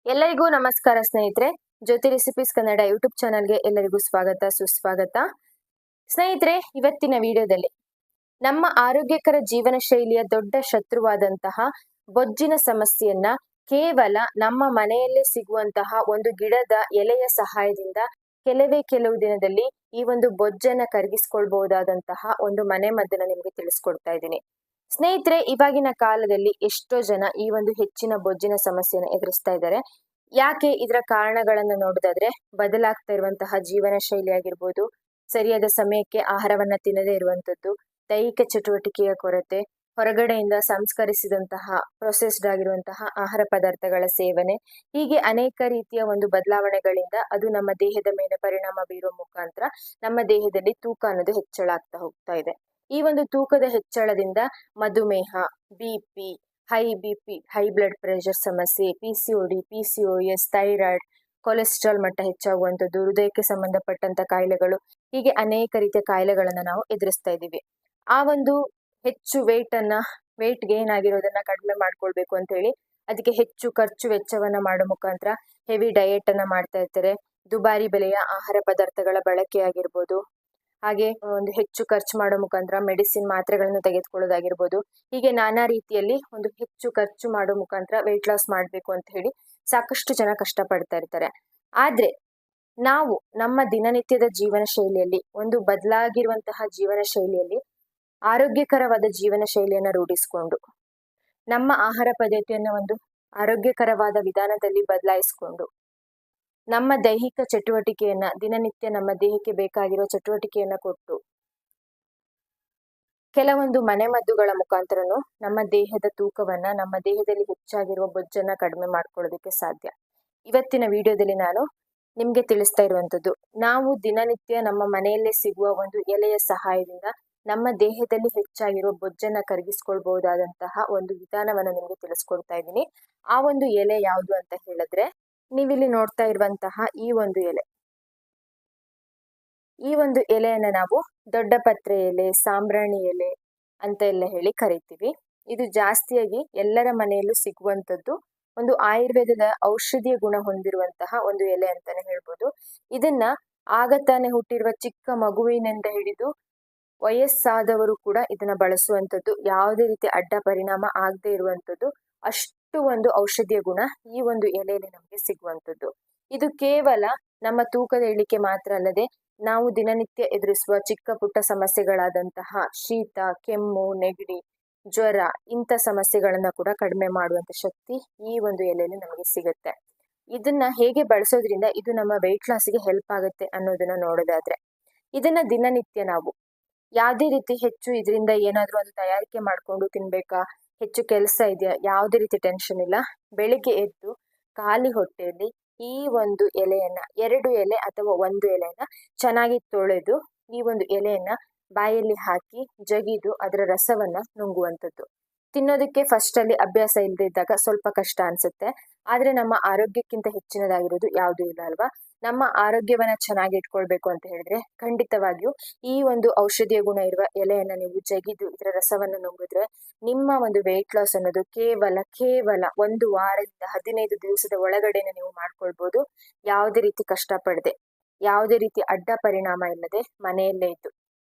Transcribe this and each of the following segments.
ಎಲ್ಲರಿಗೂ ನಮಸ್ಕಾರ ಸ್ನೇಹಿತರೆ. ಜ್ಯೋತಿ ರೆಸಿಪೀಸ್ ಕನ್ನಡ ಯೂಟ್ಯೂಬ್ ಚಾನಲ್ಗೆ ಎಲ್ಲರಿಗೂ ಸ್ವಾಗತ ಸುಸ್ವಾಗತ. ಸ್ನೇಹಿತರೆ, ಇವತ್ತಿನ ವಿಡಿಯೋದಲ್ಲಿ ನಮ್ಮ ಆರೋಗ್ಯಕರ ಜೀವನ ಶೈಲಿಯ ದೊಡ್ಡ ಶತ್ರುವಾದಂತಹ ಬೊಜ್ಜಿನ ಸಮಸ್ಯೆಯನ್ನ ಕೇವಲ ನಮ್ಮ ಮನೆಯಲ್ಲೇ ಸಿಗುವಂತಹ ಒಂದು ಗಿಡದ ಎಲೆಯ ಸಹಾಯದಿಂದ ಕೆಲವು ದಿನದಲ್ಲಿ ಈ ಒಂದು ಬೊಜ್ಜನ್ನ ಕರಗಿಸ್ಕೊಳ್ಬಹುದಾದಂತಹ ಒಂದು ಮನೆ ಮದ್ದನ್ನ ನಿಮಗೆ ತಿಳಿಸ್ಕೊಡ್ತಾ ಇದ್ದೀನಿ. ಸ್ನೇಹಿತರೆ, ಇವಾಗಿನ ಕಾಲದಲ್ಲಿ ಎಷ್ಟೋ ಜನ ಈ ಒಂದು ಹೆಚ್ಚಿನ ಬೊಜ್ಜಿನ ಸಮಸ್ಯೆಯನ್ನು ಎದುರಿಸ್ತಾ ಇದ್ದಾರೆ. ಯಾಕೆ? ಇದರ ಕಾರಣಗಳನ್ನ ನೋಡೋದಾದ್ರೆ, ಬದಲಾಗ್ತಾ ಇರುವಂತಹ ಜೀವನ ಶೈಲಿ ಆಗಿರ್ಬೋದು, ಸರಿಯಾದ ಸಮಯಕ್ಕೆ ಆಹಾರವನ್ನ ತಿನ್ನದೇ ಇರುವಂತದ್ದು, ದೈಹಿಕ ಚಟುವಟಿಕೆಯ ಕೊರತೆ, ಹೊರಗಡೆಯಿಂದ ಸಂಸ್ಕರಿಸಿದಂತಹ ಪ್ರೊಸೆಸ್ಡ್ ಆಗಿರುವಂತಹ ಆಹಾರ ಪದಾರ್ಥಗಳ ಸೇವನೆ, ಹೀಗೆ ಅನೇಕ ರೀತಿಯ ಒಂದು ಬದಲಾವಣೆಗಳಿಂದ ಅದು ನಮ್ಮ ದೇಹದ ಮೇಲೆ ಪರಿಣಾಮ ಬೀರುವ ಮುಖಾಂತರ ನಮ್ಮ ದೇಹದಲ್ಲಿ ತೂಕ ಅನ್ನೋದು ಹೆಚ್ಚಳ ಆಗ್ತಾ ಹೋಗ್ತಾ ಇದೆ. ಈ ಒಂದು ತೂಕದ ಹೆಚ್ಚಳದಿಂದ ಮಧುಮೇಹ, ಬಿಪಿ, ಹೈ ಬ್ಲಡ್ ಪ್ರೆಷರ್ ಸಮಸ್ಯೆ, ಪಿಸಿಒಡಿ, ಪಿಸಿಒಎಸ್, ಥೈರಾಯ್ಡ್, ಕೊಲೆಸ್ಟ್ರಾಲ್ ಮಟ್ಟ ಹೆಚ್ಚಾಗುವಂಥದ್ದು, ಹೃದಯಕ್ಕೆ ಸಂಬಂಧಪಟ್ಟಂತ ಕಾಯಿಲೆಗಳು, ಹೀಗೆ ಅನೇಕ ರೀತಿಯ ಕಾಯಿಲೆಗಳನ್ನ ನಾವು ಎದುರಿಸ್ತಾ ಇದ್ದೀವಿ. ಆ ಒಂದು ಹೆಚ್ಚು ವೇಟ್ ಗೇನ್ ಆಗಿರೋದನ್ನ ಕಡಿಮೆ ಮಾಡ್ಕೊಳ್ಬೇಕು ಅಂತ ಹೇಳಿ ಅದಕ್ಕೆ ಹೆಚ್ಚು ಖರ್ಚು ವೆಚ್ಚವನ್ನ ಮಾಡೋ ಮುಖಾಂತರ ಹೆವಿ ಡಯಟ್ ಅನ್ನ ಮಾಡ್ತಾ ಇರ್ತಾರೆ. ದುಬಾರಿ ಬೆಲೆಯ ಆಹಾರ ಪದಾರ್ಥಗಳ ಬಳಕೆ ಆಗಿರ್ಬೋದು, ಹಾಗೆ ಒಂದು ಹೆಚ್ಚು ಖರ್ಚು ಮಾಡೋ ಮುಖಾಂತರ ಮೆಡಿಸಿನ್ ಮಾತ್ರೆಗಳನ್ನು ತೆಗೆದುಕೊಳ್ಳೋದಾಗಿರ್ಬೋದು, ಹೀಗೆ ನಾನಾ ರೀತಿಯಲ್ಲಿ ಒಂದು ಹೆಚ್ಚು ಖರ್ಚು ಮಾಡೋ ಮುಖಾಂತರ ವೆಯ್ಟ್ ಲಾಸ್ ಮಾಡಬೇಕು ಅಂತ ಹೇಳಿ ಸಾಕಷ್ಟು ಜನ ಕಷ್ಟಪಡ್ತಾ ಇರ್ತಾರೆ. ಆದ್ರೆ ನಾವು ನಮ್ಮ ದಿನನಿತ್ಯದ ಜೀವನ ಶೈಲಿಯಲ್ಲಿ ಒಂದು ಬದಲಾಗಿರುವಂತಹ ಜೀವನ ಶೈಲಿಯಲ್ಲಿ ಆರೋಗ್ಯಕರವಾದ ಜೀವನ ಶೈಲಿಯನ್ನ ರೂಢಿಸಿಕೊಂಡು ನಮ್ಮ ಆಹಾರ ಪದ್ಧತಿಯನ್ನ ಒಂದು ಆರೋಗ್ಯಕರವಾದ ವಿಧಾನದಲ್ಲಿ ಬದಲಾಯಿಸಿಕೊಂಡು ನಮ್ಮ ದೈಹಿಕ ಚಟುವಟಿಕೆಯನ್ನ ದಿನನಿತ್ಯ ನಮ್ಮ ದೇಹಕ್ಕೆ ಬೇಕಾಗಿರೋ ಚಟುವಟಿಕೆಯನ್ನ ಕೊಟ್ಟು ಕೆಲವೊಂದು ಮನೆಮದ್ದುಗಳ ಮುಖಾಂತರನು ನಮ್ಮ ದೇಹದ ತೂಕವನ್ನ, ನಮ್ಮ ದೇಹದಲ್ಲಿ ಹೆಚ್ಚಾಗಿರುವ ಬೊಜ್ಜನ್ನ ಕಡಿಮೆ ಮಾಡ್ಕೊಳ್ಳೋದಕ್ಕೆ ಸಾಧ್ಯ. ಇವತ್ತಿನ ವಿಡಿಯೋದಲ್ಲಿ ನಾನು ನಿಮ್ಗೆ ತಿಳಿಸ್ತಾ ಇರುವಂತದ್ದು, ನಾವು ದಿನನಿತ್ಯ ನಮ್ಮ ಮನೆಯಲ್ಲೇ ಸಿಗುವ ಒಂದು ಎಲೆಯ ಸಹಾಯದಿಂದ ನಮ್ಮ ದೇಹದಲ್ಲಿ ಹೆಚ್ಚಾಗಿರುವ ಬೊಜ್ಜನ್ನ ಕರಗಿಸ್ಕೊಳ್ಬಹುದಾದಂತಹ ಒಂದು ವಿಧಾನವನ್ನ ನಿಮ್ಗೆ ತಿಳಿಸ್ಕೊಡ್ತಾ ಇದ್ದೀನಿ. ಆ ಒಂದು ಎಲೆ ಯಾವುದು ಅಂತ ಹೇಳಿದ್ರೆ, ನೀವಿಲ್ಲಿ ನೋಡ್ತಾ ಇರುವಂತಹ ಈ ಒಂದು ಎಲೆ, ಈ ಒಂದು ಎಲೆಯನ್ನ ನಾವು ದೊಡ್ಡ ಪತ್ರೆ ಎಲೆ, ಸಾಂಬ್ರಾಣಿ ಎಲೆ ಅಂತ ಎಲ್ಲ ಹೇಳಿ ಕರಿತೀವಿ. ಇದು ಜಾಸ್ತಿಯಾಗಿ ಎಲ್ಲರ ಮನೆಯಲ್ಲೂ ಸಿಗುವಂತದ್ದು ಒಂದು ಆಯುರ್ವೇದದ ಔಷಧಿಯ ಗುಣ ಹೊಂದಿರುವಂತಹ ಒಂದು ಎಲೆ ಅಂತಾನೆ ಹೇಳ್ಬೋದು. ಇದನ್ನ ಆಗತಾನೆ ಹುಟ್ಟಿರುವ ಚಿಕ್ಕ ಮಗುವಿನಿಂದ ಹಿಡಿದು ವಯಸ್ಸಾದವರು ಕೂಡ ಇದನ್ನ ಬಳಸುವಂಥದ್ದು, ಯಾವುದೇ ರೀತಿ ಅಡ್ಡ ಪರಿಣಾಮ ಆಗದೆ ಇರುವಂಥದ್ದು, ಅಷ್ಟು ಒಂದು ಔಷಧಿಯ ಗುಣ ಈ ಒಂದು ಎಲೆಯಲ್ಲಿ ನಮಗೆ ಸಿಗುವಂಥದ್ದು. ಇದು ಕೇವಲ ನಮ್ಮ ತೂಕದ ಇಳಿಕೆ ಮಾತ್ರ ಅಲ್ಲದೆ, ನಾವು ದಿನನಿತ್ಯ ಎದುರಿಸುವ ಚಿಕ್ಕ ಪುಟ್ಟ ಸಮಸ್ಯೆಗಳಾದಂತಹ ಶೀತ, ಕೆಮ್ಮು, ನೆಗಡಿ, ಜ್ವರ, ಇಂಥ ಸಮಸ್ಯೆಗಳನ್ನ ಕೂಡ ಕಡಿಮೆ ಮಾಡುವಂತ ಶಕ್ತಿ ಈ ಒಂದು ಎಲೆಯಲ್ಲಿ ನಮಗೆ ಸಿಗುತ್ತೆ. ಇದನ್ನ ಹೇಗೆ ಬಳಸೋದ್ರಿಂದ ಇದು ನಮ್ಮ ವೆಯ್ಟ್ ಲಾಸ್ಗೆ ಹೆಲ್ಪ್ ಆಗುತ್ತೆ ಅನ್ನೋದನ್ನ ನೋಡೋದಾದ್ರೆ, ಇದನ್ನ ದಿನನಿತ್ಯ ನಾವು ಯಾವುದೇ ರೀತಿ ಹೆಚ್ಚು ಇದರಿಂದ ಏನಾದ್ರೂ ಒಂದು ತಯಾರಿಕೆ ಮಾಡ್ಕೊಂಡು ತಿನ್ಬೇಕಾ, ಹೆಚ್ಚು ಕೆಲಸ ಇದೆಯಾ, ಯಾವುದೇ ರೀತಿ ಟೆನ್ಷನ್ ಇಲ್ಲ. ಬೆಳಿಗ್ಗೆ ಎದ್ದು ಖಾಲಿ ಹೊಟ್ಟೆಯಲ್ಲಿ ಈ ಒಂದು ಎಲೆಯನ್ನ, 2 ಎಲೆ ಅಥವಾ 1 ಎಲೆಯನ್ನ ಚೆನ್ನಾಗಿ ತೊಳೆದು ಈ ಒಂದು ಎಲೆಯನ್ನ ಬಾಯಲ್ಲಿ ಹಾಕಿ ಜಗಿದು ಅದರ ರಸವನ್ನ ನುಂಗುವಂಥದ್ದು. ತಿನ್ನೋದಕ್ಕೆ ಫಸ್ಟ್ ಅಲ್ಲಿ ಅಭ್ಯಾಸ ಇಲ್ಲದೆ ಇದ್ದಾಗ ಸ್ವಲ್ಪ ಕಷ್ಟ ಅನ್ಸುತ್ತೆ. ಆದ್ರೆ ನಮ್ಮ ಆರೋಗ್ಯಕ್ಕಿಂತ ಹೆಚ್ಚಿನದಾಗಿರೋದು ಯಾವುದೂ ಇಲ್ಲ ಅಲ್ವಾ. ನಮ್ಮ ಆರೋಗ್ಯವನ್ನ ಚೆನ್ನಾಗಿ ಇಟ್ಕೊಳ್ಬೇಕು ಅಂತ ಹೇಳಿದ್ರೆ ಖಂಡಿತವಾಗಿಯೂ ಈ ಒಂದು ಔಷಧಿಯ ಗುಣ ಇರುವ ಎಲೆಯನ್ನ ನೀವು ಜಗಿದು ಇದರ ರಸವನ್ನ ನುಂಗಿದ್ರೆ ನಿಮ್ಮ ಒಂದು ವೆಯ್ಟ್ ಲಾಸ್ ಅನ್ನೋದು ಕೇವಲ 1 ವಾರದಿಂದ 15 ದಿವಸದ ಒಳಗಡೆನೆ ನೀವು ಮಾಡ್ಕೊಳ್ಬಹುದು. ಯಾವುದೇ ರೀತಿ ಕಷ್ಟಪಡದೆ, ಯಾವುದೇ ರೀತಿ ಅಡ್ಡ ಪರಿಣಾಮ ಇಲ್ಲದೆ ಮನೆಯಲ್ಲೇ ಇದ್ದು.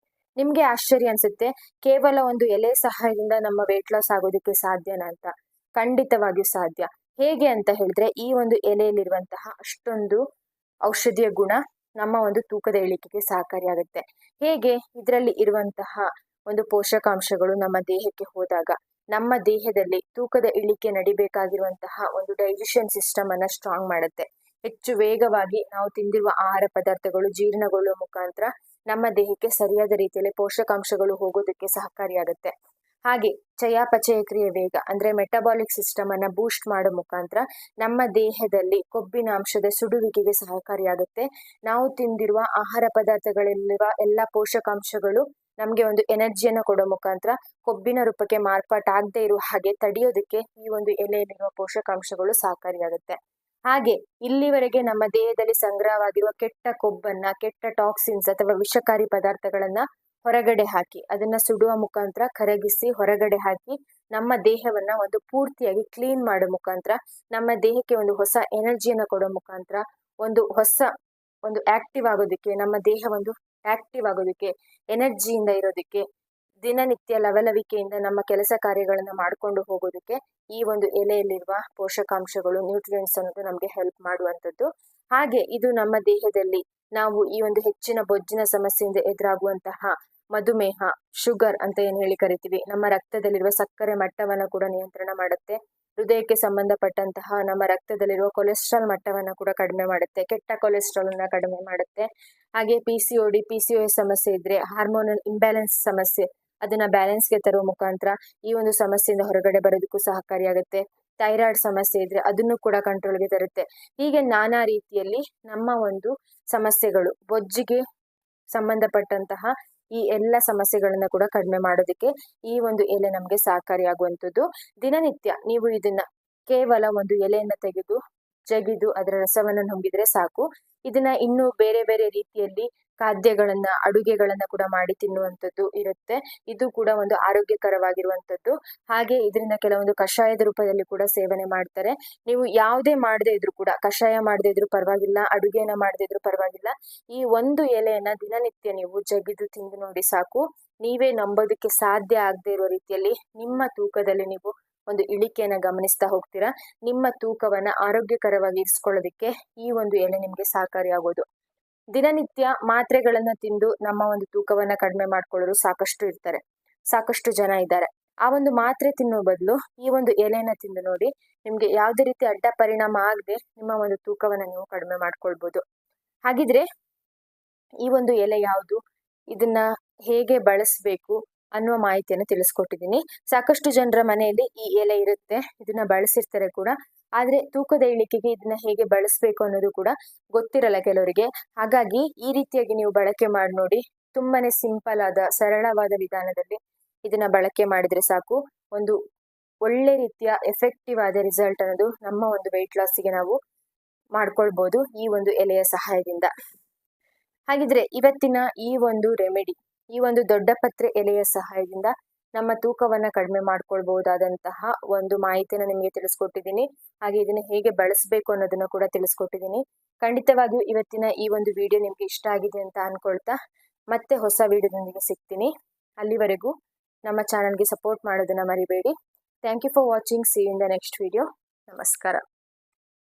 ನಿಮ್ಗೆ ಆಶ್ಚರ್ಯ ಅನ್ಸುತ್ತೆ, ಕೇವಲ ಒಂದು ಎಲೆ ಸಹಾಯದಿಂದ ನಮ್ಮ ವೆಯ್ಟ್ ಲಾಸ್ ಆಗೋದಕ್ಕೆ ಸಾಧ್ಯನಾ ಅಂತ. ಖಂಡಿತವಾಗಿಯೂ ಸಾಧ್ಯ. ಹೇಗೆ ಅಂತ ಹೇಳಿದ್ರೆ, ಈ ಒಂದು ಎಲೆಯಲ್ಲಿರುವಂತಹ ಅಷ್ಟೊಂದು ಔಷಧಿಯ ಗುಣ ನಮ್ಮ ಒಂದು ತೂಕದ ಇಳಿಕೆಗೆ ಸಹಕಾರಿಯಾಗುತ್ತೆ. ಹೇಗೆ? ಇದರಲ್ಲಿ ಇರುವಂತಹ ಒಂದು ಪೋಷಕಾಂಶಗಳು ನಮ್ಮ ದೇಹಕ್ಕೆ ಹೋದಾಗ ನಮ್ಮ ದೇಹದಲ್ಲಿ ತೂಕದ ಇಳಿಕೆ ನಡಿಬೇಕಾಗಿರುವಂತಹ ಒಂದು ಡೈಜೆಷನ್ ಸಿಸ್ಟಮ್ ಅನ್ನ ಸ್ಟ್ರಾಂಗ್ ಮಾಡುತ್ತೆ. ಹೆಚ್ಚು ವೇಗವಾಗಿ ನಾವು ತಿಂದಿರುವ ಆಹಾರ ಪದಾರ್ಥಗಳು ಜೀರ್ಣಗೊಳ್ಳುವ ಮುಖಾಂತರ ನಮ್ಮ ದೇಹಕ್ಕೆ ಸರಿಯಾದ ರೀತಿಯಲ್ಲಿ ಪೋಷಕಾಂಶಗಳು ಹೋಗೋದಕ್ಕೆ ಸಹಕಾರಿಯಾಗುತ್ತೆ. ಹಾಗೆ ಚಯಾಪಚಯ ಕ್ರಿಯೆ ವೇಗ ಅಂದ್ರೆ ಮೆಟಬಾಲಿಕ್ ಸಿಸ್ಟಮ್ ಅನ್ನ ಬೂಸ್ಟ್ ಮಾಡೋ ಮುಖಾಂತರ ನಮ್ಮ ದೇಹದಲ್ಲಿ ಕೊಬ್ಬಿನ ಅಂಶದ ಸುಡುವಿಕೆಗೆ ಸಹಕಾರಿಯಾಗುತ್ತೆ. ನಾವು ತಿಂದಿರುವ ಆಹಾರ ಪದಾರ್ಥಗಳಲ್ಲಿರುವ ಎಲ್ಲ ಪೋಷಕಾಂಶಗಳು ನಮ್ಗೆ ಒಂದು ಎನರ್ಜಿಯನ್ನು ಕೊಡೋ ಮುಖಾಂತರ ಕೊಬ್ಬಿನ ರೂಪಕ್ಕೆ ಮಾರ್ಪಾಟಾಗದೇ ಇರುವ ಹಾಗೆ ತಡೆಯೋದಕ್ಕೆ ಈ ಒಂದು ಎಲೆಯಲ್ಲಿರುವ ಪೋಷಕಾಂಶಗಳು ಸಹಕಾರಿಯಾಗುತ್ತೆ. ಹಾಗೆ ಇಲ್ಲಿವರೆಗೆ ನಮ್ಮ ದೇಹದಲ್ಲಿ ಸಂಗ್ರಹವಾಗಿರುವ ಕೆಟ್ಟ ಕೊಬ್ಬನ್ನ, ಕೆಟ್ಟ ಟಾಕ್ಸಿನ್ಸ್ ಅಥವಾ ವಿಷಕಾರಿ ಪದಾರ್ಥಗಳನ್ನ ಹೊರಗಡೆ ಹಾಕಿ ಅದನ್ನ ಸುಡುವ ಮುಖಾಂತರ ಕರಗಿಸಿ ಹೊರಗಡೆ ಹಾಕಿ ನಮ್ಮ ದೇಹವನ್ನ ಒಂದು ಪೂರ್ತಿಯಾಗಿ ಕ್ಲೀನ್ ಮಾಡೋ ಮುಖಾಂತರ ನಮ್ಮ ದೇಹಕ್ಕೆ ಒಂದು ಹೊಸ ಎನರ್ಜಿಯನ್ನು ಕೊಡೋ ಮುಖಾಂತರ ಒಂದು ಆಕ್ಟಿವ್ ಆಗೋದಕ್ಕೆ, ನಮ್ಮ ದೇಹ ಒಂದು ಆಕ್ಟಿವ್ ಆಗೋದಕ್ಕೆ, ಎನರ್ಜಿಯಿಂದ ಇರೋದಕ್ಕೆ, ದಿನನಿತ್ಯ ಲವಲವಿಕೆಯಿಂದ ನಮ್ಮ ಕೆಲಸ ಕಾರ್ಯಗಳನ್ನ ಮಾಡ್ಕೊಂಡು ಹೋಗೋದಕ್ಕೆ ಈ ಒಂದು ಎಲೆಯಲ್ಲಿರುವ ಪೋಷಕಾಂಶಗಳು, ನ್ಯೂಟ್ರಿಯೆಂಟ್ಸ್ ಅನ್ನೋದು ನಮಗೆ ಹೆಲ್ಪ್ ಮಾಡುವಂಥದ್ದು. ಹಾಗೆ ಇದು ನಮ್ಮ ದೇಹದಲ್ಲಿ ನಾವು ಈ ಒಂದು ಹೆಚ್ಚಿನ ಬೊಜ್ಜಿನ ಸಮಸ್ಯೆಯಿಂದ ಎದುರಾಗುವಂತಹ ಮಧುಮೇಹ, ಶುಗರ್ ಅಂತ ಏನ್ ಹೇಳಿ ಕರಿತೀವಿ, ನಮ್ಮ ರಕ್ತದಲ್ಲಿರುವ ಸಕ್ಕರೆ ಮಟ್ಟವನ್ನ ಕೂಡ ನಿಯಂತ್ರಣ ಮಾಡುತ್ತೆ. ಹೃದಯಕ್ಕೆ ಸಂಬಂಧಪಟ್ಟಂತಹ ನಮ್ಮ ರಕ್ತದಲ್ಲಿರುವ ಕೊಲೆಸ್ಟ್ರಾಲ್ ಮಟ್ಟವನ್ನ ಕೂಡ ಕಡಿಮೆ ಮಾಡುತ್ತೆ, ಕೆಟ್ಟ ಕೊಲೆಸ್ಟ್ರಾಲ್ ಅನ್ನ ಕಡಿಮೆ ಮಾಡುತ್ತೆ. ಹಾಗೆ PCOD, PCOS ಸಮಸ್ಯೆ ಇದ್ರೆ, ಹಾರ್ಮೋನಲ್ ಇಂಬ್ಯಾಲೆನ್ಸ್ ಸಮಸ್ಯೆ, ಅದನ್ನ ಬ್ಯಾಲೆನ್ಸ್ಗೆ ತರುವ ಮುಖಾಂತರ ಈ ಒಂದು ಸಮಸ್ಯೆಯಿಂದ ಹೊರಗಡೆ ಬರೋದಕ್ಕೂ ಸಹಕಾರಿಯಾಗುತ್ತೆ. ಥೈರಾಯ್ಡ್ ಸಮಸ್ಯೆ ಇದ್ರೆ ಅದನ್ನು ಕೂಡ ಕಂಟ್ರೋಲ್ಗೆ ತರುತ್ತೆ. ಹೀಗೆ ನಾನಾ ರೀತಿಯಲ್ಲಿ ನಮ್ಮ ಒಂದು ಸಮಸ್ಯೆಗಳು, ಬೊಜ್ಜಿಗೆ ಸಂಬಂಧಪಟ್ಟಂತಹ ಈ ಎಲ್ಲ ಸಮಸ್ಯೆಗಳನ್ನ ಕೂಡ ಕಡಿಮೆ ಮಾಡೋದಕ್ಕೆ ಈ ಒಂದು ಎಲೆ ನಮಗೆ ಸಹಕಾರಿಯಾಗುವಂಥದ್ದು. ದಿನನಿತ್ಯ ನೀವು ಇದನ್ನ ಕೇವಲ ಒಂದು ಎಲೆಯನ್ನ ಜಗಿದು ಅದರ ರಸವನ್ನ ನುಂಗಿದ್ರೆ ಸಾಕು. ಇದನ್ನ ಇನ್ನೂ ಬೇರೆ ಬೇರೆ ರೀತಿಯಲ್ಲಿ ಖಾದ್ಯಗಳನ್ನ, ಅಡುಗೆಗಳನ್ನ ಕೂಡ ಮಾಡಿ ತಿನ್ನುವಂಥದ್ದು ಇರುತ್ತೆ. ಇದು ಕೂಡ ಒಂದು ಆರೋಗ್ಯಕರವಾಗಿರುವಂಥದ್ದು. ಹಾಗೆ ಇದರಿಂದ ಕೆಲವೊಂದು ಕಷಾಯದ ರೂಪದಲ್ಲಿ ಕೂಡ ಸೇವನೆ ಮಾಡ್ತಾರೆ. ನೀವು ಯಾವುದೇ ಮಾಡದೇ ಇದ್ರು ಕೂಡ, ಕಷಾಯ ಮಾಡದೇ ಇದ್ರು ಪರವಾಗಿಲ್ಲ, ಅಡುಗೆನ ಮಾಡದೇ ಇದ್ರು ಪರವಾಗಿಲ್ಲ, ಈ ಒಂದು ಎಲೆಯನ್ನ ದಿನನಿತ್ಯ ನೀವು ಜಗಿದು ತಿಂದು ನೋಡಿ ಸಾಕು. ನೀವೇ ನಂಬೋದಕ್ಕೆ ಸಾಧ್ಯ ಆಗದೆ ಇರೋ ರೀತಿಯಲ್ಲಿ ನಿಮ್ಮ ತೂಕದಲ್ಲಿ ನೀವು ಒಂದು ಇಳಿಕೆಯನ್ನ ಗಮನಿಸ್ತಾ ಹೋಗ್ತೀರಾ. ನಿಮ್ಮ ತೂಕವನ್ನ ಆರೋಗ್ಯಕರವಾಗಿ ಇರಿಸ್ಕೊಳ್ಳೋದಕ್ಕೆ ಈ ಒಂದು ಎಲೆ ನಿಮ್ಗೆ ಸಹಕಾರಿಯಾಗೋದು. ದಿನನಿತ್ಯ ಮಾತ್ರೆಗಳನ್ನ ತಿಂದು ನಮ್ಮ ಒಂದು ತೂಕವನ್ನ ಕಡಿಮೆ ಮಾಡ್ಕೊಳ್ಳೋರು ಸಾಕಷ್ಟು ಜನ ಇದ್ದಾರೆ. ಆ ಒಂದು ಮಾತ್ರೆ ತಿನ್ನೋ ಬದಲು ಈ ಒಂದು ಎಲೆನ ತಿಂದು ನೋಡಿ, ನಿಮ್ಗೆ ಯಾವುದೇ ರೀತಿ ಅಡ್ಡ ಪರಿಣಾಮ ಆಗದೆ ನಿಮ್ಮ ಒಂದು ತೂಕವನ್ನ ನೀವು ಕಡಿಮೆ ಮಾಡ್ಕೊಳ್ಬಹುದು. ಹಾಗಿದ್ರೆ ಈ ಒಂದು ಎಲೆ ಯಾವುದು, ಇದನ್ನ ಹೇಗೆ ಬಳಸಬೇಕು ಅನ್ನುವ ಮಾಹಿತಿಯನ್ನು ತಿಳಿಸ್ಕೊಟ್ಟಿದ್ದೀನಿ. ಸಾಕಷ್ಟು ಜನರ ಮನೆಯಲ್ಲಿ ಈ ಎಲೆ ಇರುತ್ತೆ, ಇದನ್ನ ಬಳಸಿರ್ತಾರೆ ಕೂಡ. ಆದ್ರೆ ತೂಕದ ಇಳಿಕೆಗೆ ಇದನ್ನ ಹೇಗೆ ಬಳಸಬೇಕು ಅನ್ನೋದು ಕೂಡ ಗೊತ್ತಿರಲ್ಲ ಕೆಲವರಿಗೆ. ಹಾಗಾಗಿ ಈ ರೀತಿಯಾಗಿ ನೀವು ಬಳಕೆ ಮಾಡಿ ನೋಡಿ. ತುಂಬಾನೇ ಸಿಂಪಲ್ ಆದ, ಸರಳವಾದ ವಿಧಾನದಲ್ಲಿ ಇದನ್ನ ಬಳಕೆ ಮಾಡಿದ್ರೆ ಸಾಕು, ಒಂದು ಒಳ್ಳೆ ರೀತಿಯ ಎಫೆಕ್ಟಿವ್ ಆದ ರಿಸಲ್ಟ್ ಅನ್ನೋದು ನಮ್ಮ ಒಂದು ವೆಯ್ಟ್ ಲಾಸ್ಗೆ ನಾವು ಮಾಡ್ಕೊಳ್ಬಹುದು ಈ ಒಂದು ಎಲೆಯ ಸಹಾಯದಿಂದ. ಹಾಗಿದ್ರೆ ಇವತ್ತಿನ ಈ ಒಂದು ರೆಮಿಡಿ, ಈ ಒಂದು ದೊಡ್ಡ ಪತ್ರೆ ಎಲೆಯ ಸಹಾಯದಿಂದ ನಮ್ಮ ತೂಕವನ್ನ ಕಡಿಮೆ ಮಾಡ್ಕೊಳ್ಬಹುದಾದಂತಹ ಒಂದು ಮಾಹಿತಿನ ನಿಮಗೆ ತಿಳಿಸ್ಕೊಟ್ಟಿದ್ದೀನಿ. ಹಾಗೆ ಇದನ್ನ ಹೇಗೆ ಬಳಸಬೇಕು ಅನ್ನೋದನ್ನ ಕೂಡ ತಿಳಿಸ್ಕೊಟ್ಟಿದ್ದೀನಿ. ಖಂಡಿತವಾಗಿಯೂ ಇವತ್ತಿನ ಈ ಒಂದು ವಿಡಿಯೋ ನಿಮ್ಗೆ ಇಷ್ಟ ಆಗಿದೆ ಅಂತ ಅನ್ಕೊಳ್ತಾ ಮತ್ತೆ ಹೊಸ ವಿಡಿಯೋದೊಂದಿಗೆ ಸಿಗ್ತೀನಿ. ಅಲ್ಲಿವರೆಗೂ ನಮ್ಮ ಚಾನಲ್ಗೆ ಸಪೋರ್ಟ್ ಮಾಡೋದನ್ನ ಮರಿಬೇಡಿ. Thank you for watching. See you in the next video. ನಮಸ್ಕಾರ.